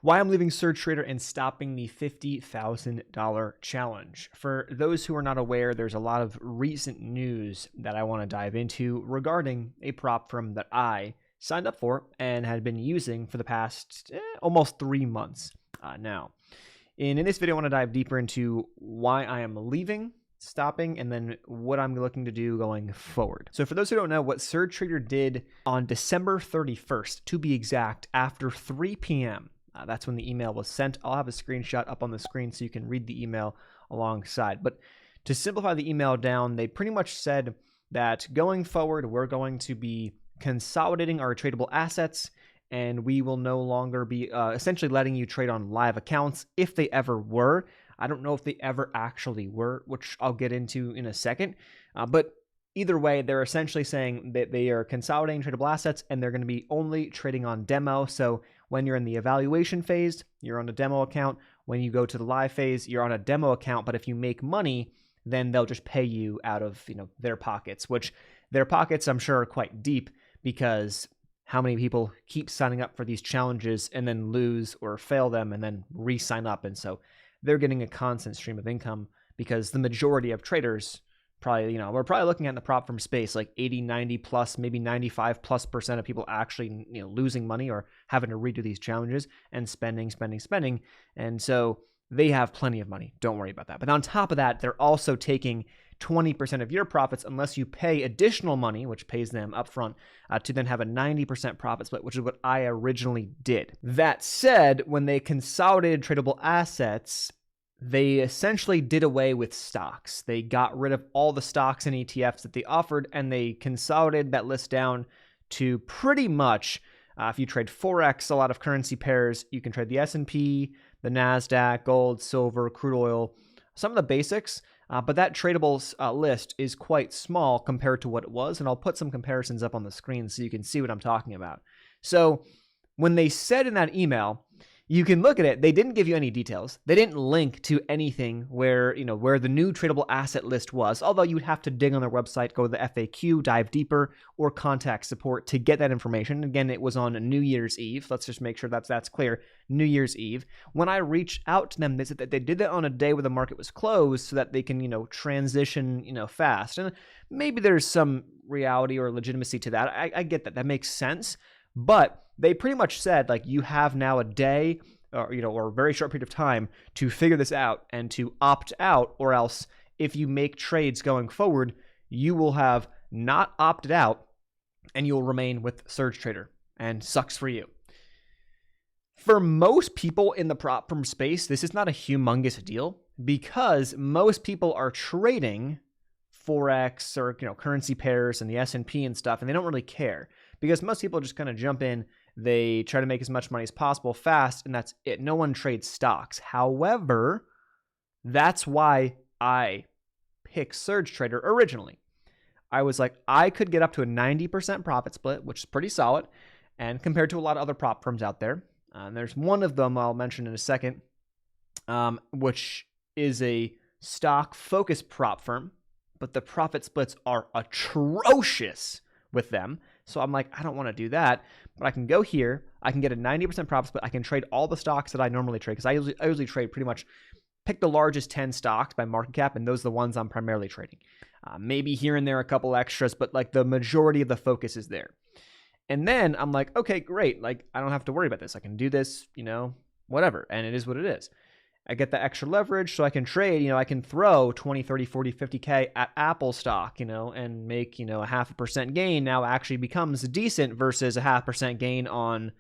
Why I'm leaving SurgeTrader and stopping the $50,000 challenge. For those who are not aware, there's a lot of recent news that I want to dive into regarding a prop firm that I signed up for and had been using for the past almost 3 months now. And in this video, I want to dive deeper into why I am leaving, stopping, and then what I'm looking to do going forward. So for those who don't know, what SurgeTrader did on December 31st, to be exact, after 3 p.m., that's when the email was sent. I'll have a screenshot up on the screen so you can read the email alongside. But to simplify the email down, they pretty much said that going forward, we're going to be consolidating our tradable assets, and we will no longer be essentially letting you trade on live accounts if they ever were. I don't know if they ever actually were, which I'll get into in a second. But either way, they're essentially saying that they are consolidating tradable assets and they're going to be only trading on demo. So when you're in the evaluation phase, you're on a demo account. When you go to the live phase, you're on a demo account. But if you make money, then they'll just pay you out of their pockets, which their pockets I'm sure are quite deep, because how many people keep signing up for these challenges and then lose or fail them and then re-sign up? And so they're getting a constant stream of income, because the majority of traders probably, we're probably looking at in the prop firm space, like 80, 90 plus, maybe 95+% of people actually, losing money or having to redo these challenges and spending. And so they have plenty of money. Don't worry about that. But on top of that, they're also taking 20% of your profits unless you pay additional money, which pays them upfront, to then have a 90% profit split, which is what I originally did. That said, when they consolidated tradable assets, they essentially did away with stocks. They got rid of all the stocks and ETFs that they offered, and they consolidated that list down to pretty much, if you trade Forex, a lot of currency pairs, you can trade the S&P, the NASDAQ, gold, silver, crude oil, some of the basics, but that tradable list is quite small compared to what it was, and I'll put some comparisons up on the screen so you can see what I'm talking about. So when they said in that email, you can look at it, they didn't give you any details. They didn't link to anything where the new tradable asset list was, although you would have to dig on their website, go to the FAQ, dive deeper, or contact support to get that information. Again, it was on New Year's Eve. Let's just make sure that's clear. New Year's Eve. When I reached out to them, they said that they did that on a day where the market was closed so that they can, transition, fast. And maybe there's some reality or legitimacy to that. I get that. That makes sense. But they pretty much said, like, you have now a day or a very short period of time to figure this out and to opt out, or else if you make trades going forward, you will have not opted out and you'll remain with SurgeTrader, and sucks for you. For most people in the prop firm space, this is not a humongous deal, because most people are trading Forex or currency pairs and the S&P and stuff, and they don't really care, because most people just kind of jump in, they try to make as much money as possible fast, and that's it. No one trades stocks. However, that's why I picked SurgeTrader originally. I was like, I could get up to a 90% profit split, which is pretty solid, and compared to a lot of other prop firms out there. There's one of them I'll mention in a second, which is a stock-focused prop firm, but the profit splits are atrocious with them. So I'm like, I don't want to do that, but I can go here. I can get a 90% profit split. I can trade all the stocks that I normally trade, because I usually trade pretty much, pick the largest 10 stocks by market cap, and those are the ones I'm primarily trading. Maybe here and there a couple extras, but like the majority of the focus is there. And then I'm like, okay, great. Like, I don't have to worry about this. I can do this, whatever. And it is what it is. I get the extra leverage, so I can trade, I can throw 20, 30, 40, 50K at Apple stock, and make, a 0.5% gain now actually becomes decent, versus a 0.5% gain on,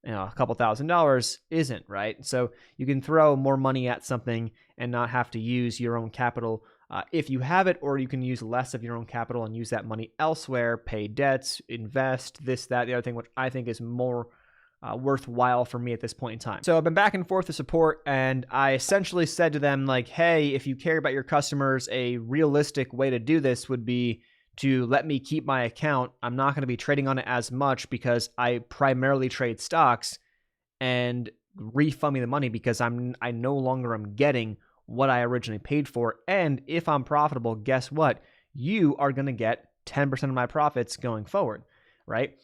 a couple $1,000 isn't, right? So you can throw more money at something and not have to use your own capital if you have it, or you can use less of your own capital and use that money elsewhere, pay debts, invest, this, that, the other thing, which I think is more worthwhile for me at this point in time. So I've been back and forth with support, and I essentially said to them, like, hey, if you care about your customers, a realistic way to do this would be to let me keep my account. I'm not going to be trading on it as much because I primarily trade stocks, and refund me the money, because I no longer am getting what I originally paid for. And if I'm profitable, guess what? You are going to get 10% of my profits going forward, right?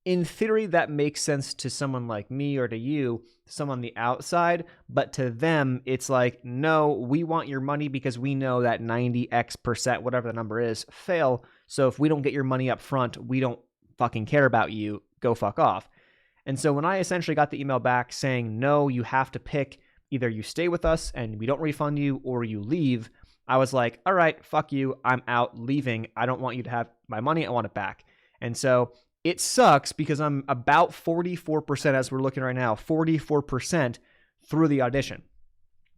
in theory, that makes sense to someone like me or to you, someone on the outside, but to them, it's like, no, we want your money because we know that 90x%, whatever the number is, fail. So if we don't get your money up front, we don't fucking care about you. Go fuck off. And so when I essentially got the email back saying, no, you have to pick either you stay with us and we don't refund you or you leave, I was like, all right, fuck you. I'm out, leaving. I don't want you to have my money. I want it back. And so it sucks because I'm about 44%, as we're looking right now, 44% through the audition.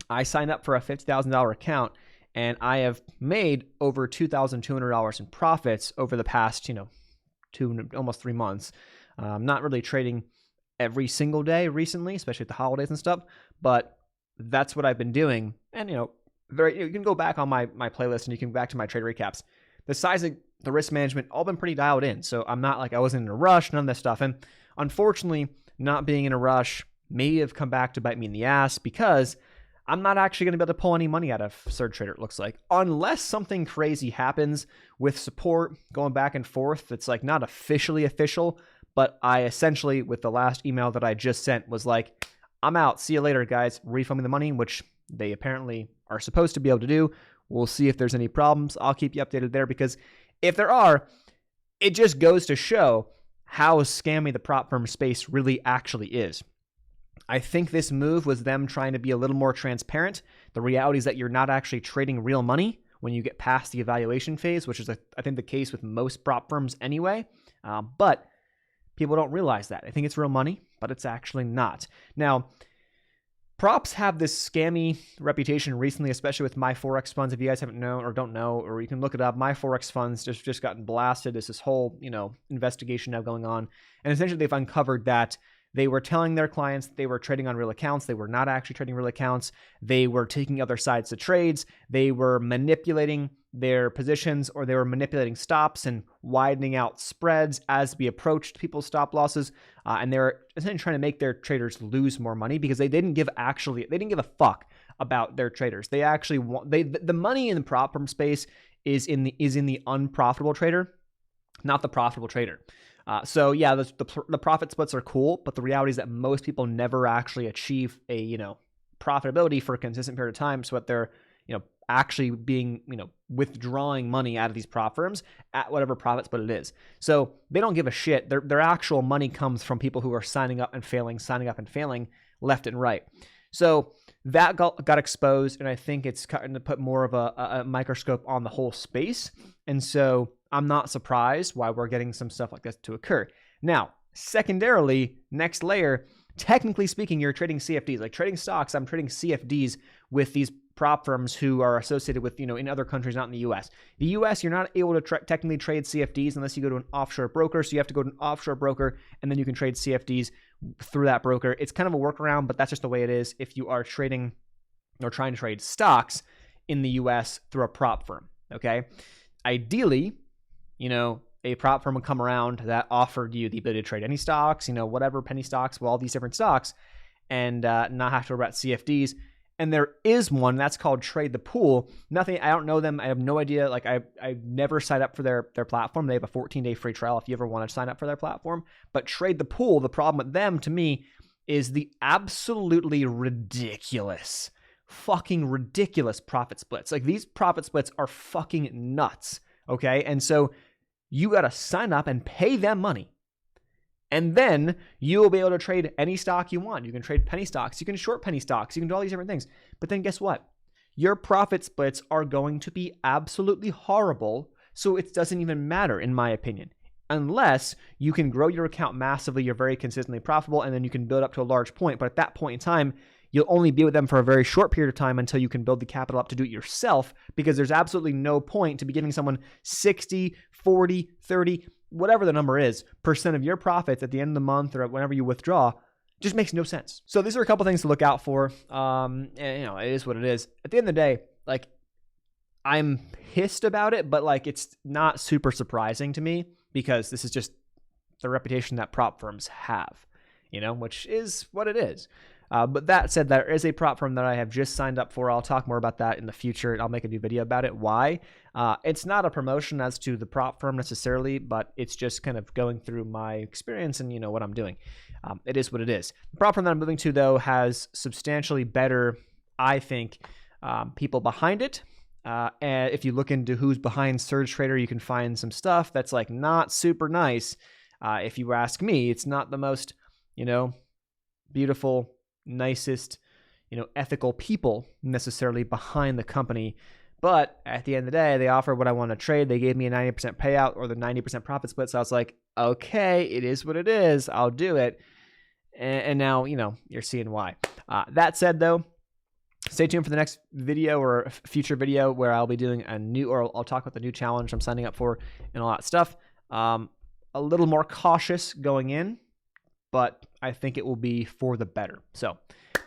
I signed up for a $50,000 account and I have made over $2,200 in profits over the past, almost 3 months. Not really trading every single day recently, especially at the holidays and stuff, but that's what I've been doing. And, you can go back on my playlist and you can go back to my trade recaps. The sizing, the risk management, all been pretty dialed in. So I'm not like I wasn't in a rush, none of this stuff. And unfortunately, not being in a rush may have come back to bite me in the ass because I'm not actually going to be able to pull any money out of SurgeTrader, it looks like, unless something crazy happens with support going back and forth. It's like not officially official, but I essentially, with the last email that I just sent, was like, I'm out. See you later, guys. Refund me the money, which they apparently are supposed to be able to do. We'll see if there's any problems. I'll keep you updated there because if there are, it just goes to show how scammy the prop firm space really actually is. I think this move was them trying to be a little more transparent. The reality is that you're not actually trading real money when you get past the evaluation phase, which is, I think, the case with most prop firms anyway. But people don't realize that. I think it's real money, but it's actually not. Now, props have this scammy reputation recently, especially with my Forex funds. If you guys haven't known or don't know, or you can look it up, my Forex funds just gotten blasted. There's this whole, investigation now going on. And essentially they've uncovered that they were telling their clients they were trading on real accounts. They were not actually trading real accounts. They were taking other sides to trades. They were manipulating their positions, or they were manipulating stops and widening out spreads as we approached people's stop losses. And they were essentially trying to make their traders lose more money because they didn't give a fuck about their traders. They actually the money in the prop firm space is in the unprofitable trader, not the profitable trader. So yeah, the profit splits are cool, but the reality is that most people never actually achieve a profitability for a consistent period of time, so that they're actually being withdrawing money out of these prop firms at whatever profit split it is. So they don't give a shit. Their actual money comes from people who are signing up and failing left and right. So that got exposed, and I think it's starting to put more of a microscope on the whole space. And so I'm not surprised why we're getting some stuff like this to occur. Now, secondarily, next layer, technically speaking, you're trading CFDs. Like trading stocks, I'm trading CFDs with these prop firms who are associated with, in other countries, not in the US. The US, you're not able to technically trade CFDs unless you go to an offshore broker. So you have to go to an offshore broker, and then you can trade CFDs through that broker. It's kind of a workaround, but that's just the way it is if you are trading or trying to trade stocks in the US through a prop firm, okay? Ideally, a prop firm would come around that offered you the ability to trade any stocks, whatever, penny stocks, all these different stocks, and not have to worry about CFDs. And there is one that's called Trade the Pool. Nothing, I don't know them. I have no idea. Like I never signed up for their platform. They have a 14-day free trial if you ever want to sign up for their platform. But Trade the Pool, the problem with them, to me, is the absolutely fucking ridiculous profit splits. Like these profit splits are fucking nuts. Okay. And so you got to sign up and pay them money. And then you will be able to trade any stock you want. You can trade penny stocks. You can short penny stocks. You can do all these different things. But then guess what? Your profit splits are going to be absolutely horrible. So it doesn't even matter, in my opinion, unless you can grow your account massively. You're very consistently profitable, and then you can build up to a large point. But at that point in time, you'll only be with them for a very short period of time until you can build the capital up to do it yourself, because there's absolutely no point to be giving someone 60, 40, 30, whatever the number is, % of your profits at the end of the month or whenever you withdraw. Just makes no sense. So these are a couple things to look out for. And, it is what it is. At the end of the day, like, I'm pissed about it, but like, it's not super surprising to me because this is just the reputation that prop firms have, which is what it is. But that said, there is a prop firm that I have just signed up for. I'll talk more about that in the future. I'll make a new video about it. Why? It's not a promotion as to the prop firm necessarily, but it's just kind of going through my experience and what I'm doing. It is what it is. The prop firm that I'm moving to, though, has substantially better, I think, people behind it. And if you look into who's behind SurgeTrader, you can find some stuff that's like not super nice. If you ask me, it's not the most, beautiful, nicest, ethical people necessarily behind the company. But at the end of the day, they offer what I want to trade. They gave me a 90% payout or the 90% profit split. So I was like, okay, it is what it is. I'll do it. And now, you're seeing why. That said, though, stay tuned for the next video or a future video where I'll be doing I'll talk about the new challenge I'm signing up for and all that stuff. A little more cautious going in, but I think it will be for the better. So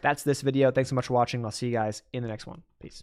that's this video. Thanks so much for watching. I'll see you guys in the next one. Peace.